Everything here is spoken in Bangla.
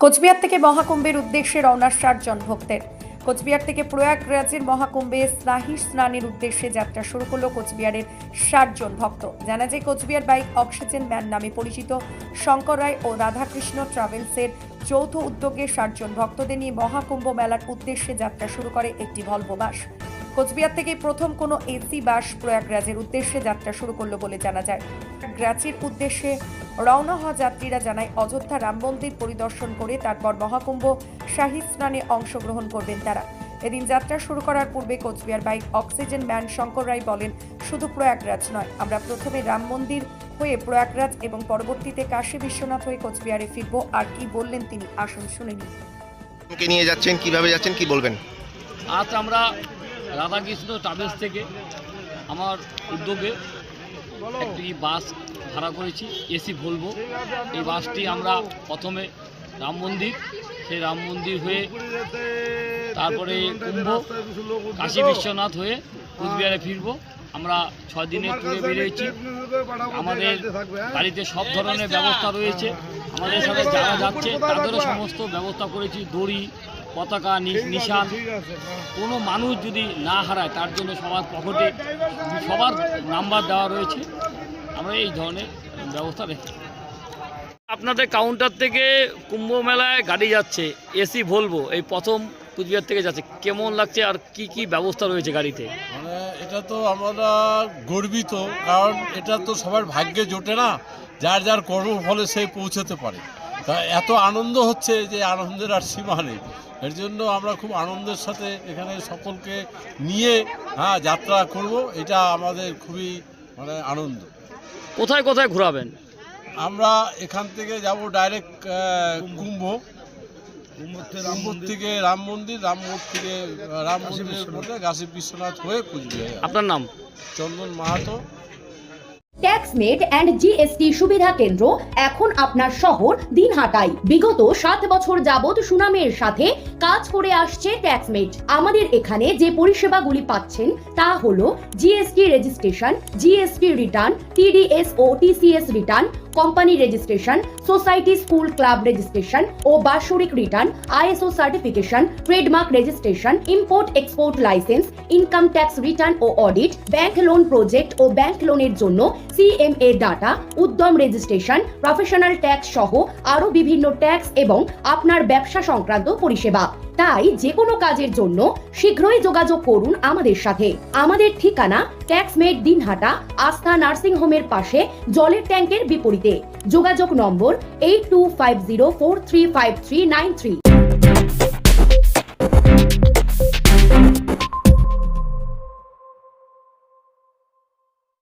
কোচবিহার থেকে মহাকুম্ভের উদ্দেশ্যে রওনা 60 জন ভক্তের। কোচবিহার থেকে প্রয়াগরাজের মহাকুম্ভে স্নাহি স্নানের উদ্দেশ্যে যাত্রা শুরু করলো কোচবিহারের 60 জন ভক্ত। জানা যায় কোচবিহার বাইক অক্সিজেন ম্যান নামে পরিচিত শঙ্কর রায় ও রাধাকৃষ্ণ ট্রাভেলসের যৌথ উদ্যোগে 60 জন ভক্তদের নিয়ে মহাকুম্ভ মেলার উদ্দেশ্যে যাত্রা শুরু করে একটি ভলভো বাস। কোচবিহার থেকে প্রথম কোনো এসি বাস প্রয়াগরাজের উদ্দেশ্যে যাত্রা শুরু করলো বলে জানা যায়। প্রয়াগরাজের উদ্দেশ্যে রওনা হওয়া যাত্রীরা জানায় অযোধ্যা রাম মন্দির পরিদর্শন করে তারপর মহাকুম্ভ শাহী স্নানে অংশগ্রহণ করবেন তারা। এদিন যাত্রা শুরু করার পূর্বে Cooch Behar bike oxygen man Shankar Roy বলেন, শুধু প্রয়াগরাজ নয়, আমরা প্রথমে রাম মন্দির হয়ে প্রয়াগরাজ এবং পরবর্তীতে কাশী বিশ্বনাথ হয়ে কোচবিহারে ফিরবো। আর কি বললেন তিনি, আসুন শুনে নিন। কে নিয়ে যাচ্ছেন, কিভাবে যাচ্ছেন, কি বলবেন? আজ আমরা রাধাকৃষ্ণ ট্রাভেলস থেকে আমার উদ্যোগে একটি বাস ভাড়া করেছি, এসি ভলভো। এই বাসটি আমরা প্রথমে রাম মন্দির, সেই রাম মন্দির হয়ে তারপরে কুম্ভ, কাশী বিশ্বনাথ হয়ে কোচবিহারে ফিরব। আমরা 6 দিনের ট্যুরে বেরিয়েছি। আমাদের গাড়িতে সব ধরনের ব্যবস্থা রয়েছে। আমাদের সাথে যারা যাচ্ছে তাদেরও সমস্ত ব্যবস্থা করেছি, দড়ি, পতাকা, নিশান। কোনো মানুষ যদি না হারায় তার জন্য সবার পকেটে সবার নাম্বার দেওয়া রয়েছে। আমরা এই ধরনের ব্যবস্থা রেখে আপনাদের কাউন্টার থেকে কুম্ভ মেলায় গাড়ি যাচ্ছে এসি ভলভো, এই প্রথম কুচবিহার থেকে যাচ্ছে। কেমন লাগছে আর কি কি ব্যবস্থা রয়েছে গাড়িতে? মানে এটা তো আমরা গর্বিত, কারণ এটা তো সবার ভাগ্যে জোটে না, যার যার কর্ম ফলে সে পৌঁছতে পারে। তা এত আনন্দ হচ্ছে যে আনন্দের আর সীমা নেই। এর জন্য আমরা খুব আনন্দের সাথে এখানে সকলকে নিয়ে যাত্রা করব। এটা আমাদের খুবই আনন্দ। কোথায় কোথায় ঘোরাবেন? আমরা এখান থেকে যাব ডাইরেক্ট কুম্ভ থেকে রাম মন্দির, রাম মন্দিরের মধ্যে কাশী বিশ্বনাথ হয়ে কুচবিহার। আপনার নাম? চন্দন মাহাতো। ট্যাক্সমেট অ্যান্ড জিএসটি সুবিধা কেন্দ্র এখন আপনার শহর দিনহাটায়। বিগত 7 বছর যাবৎ সুনামের সাথে কাজ করে আসছে ট্যাক্সমেট। আমাদের এখানে যে পরিষেবাগুলি পাচ্ছেন তা হলো GST registration, GST return, TDS ও TCS return, company registration, society school club registration ও বাৎসরিক return, ISO certification, trademark registration, import export licence, income tax return ও অডিট, ব্যাংক লোন প্রজেক্ট ও ব্যাংক লোনের জন্য CMA data, Udyam registration, professional tax সহ আরো বিভিন্ন ট্যাক্স এবং আপনার ব্যবসা সংক্রান্ত পরিষেবা। তাই যে কোনো কাজের জন্য শীঘ্রই যোগাযোগ করুন আমাদের সাথে। আমাদের ঠিকানা ট্যাক্সমেট দিনহাটা, আস্থা নার্সিং হোমের পাশে, জলের ট্যাঙ্কের বিপরীতে। যোগাযোগ নম্বর 8250435393।